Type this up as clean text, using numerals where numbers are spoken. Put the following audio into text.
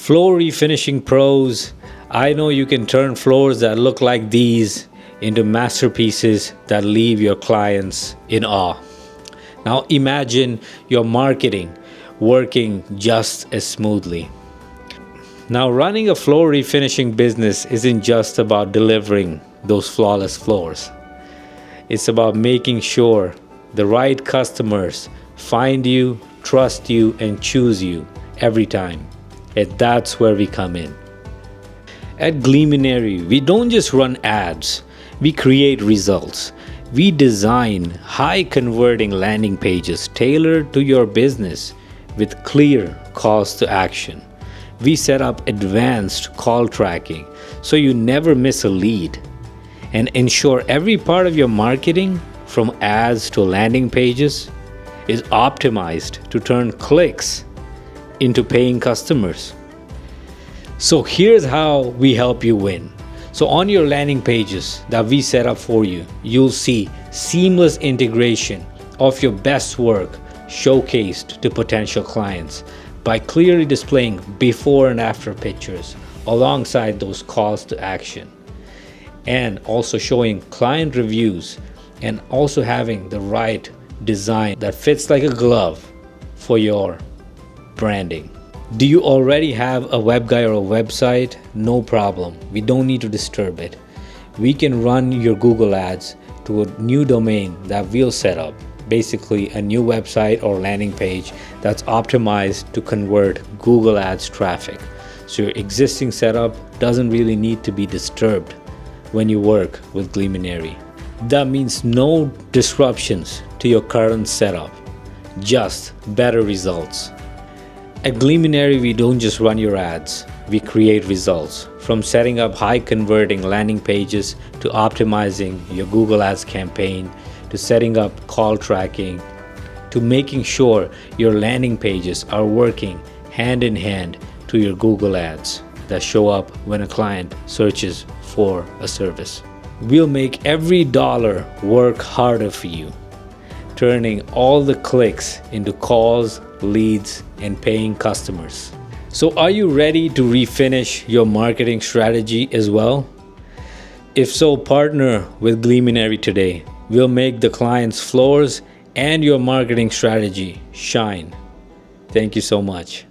Floor refinishing pros, I know you can turn floors that look like these into masterpieces that leave your clients in awe. Now imagine your marketing working just as smoothly. Now running a floor refinishing business isn't just about delivering those flawless floors. It's about making sure the right customers find you, trust you, and choose you every time. And that's where we come in. At Gleaminary, we don't just run ads, we create results. We design high converting landing pages tailored to your business with clear calls to action. We set up advanced call tracking so you never miss a lead, and ensure every part of your marketing, from ads to landing pages, is optimized to turn clicks into paying customers. So here's how we help you win. So on your landing pages that we set up for you, you'll see seamless integration of your best work showcased to potential clients by clearly displaying before and after pictures alongside those calls to action, and also showing client reviews, and also having the right design that fits like a glove for your branding. Do you already have a web guy or a website? No problem. We don't need to disturb it. We can run your Google ads to a new domain that we'll set up. Basically a new website or landing page that's optimized to convert Google ads traffic. So your existing setup doesn't really need to be disturbed when you work with Gleaminary. That means no disruptions to your current setup, just better results. At Gleaminary, we don't just run your ads, we create results. From setting up high converting landing pages to optimizing your Google Ads campaign, to setting up call tracking, to making sure your landing pages are working hand in hand to your Google Ads that show up when a client searches for a service. We'll make every dollar work harder for you, turning all the clicks into calls, leads, and paying customers. So are you ready to refinish your marketing strategy as well? If so, partner with Gleaminary today. We'll make the client's floors and your marketing strategy shine. Thank you so much.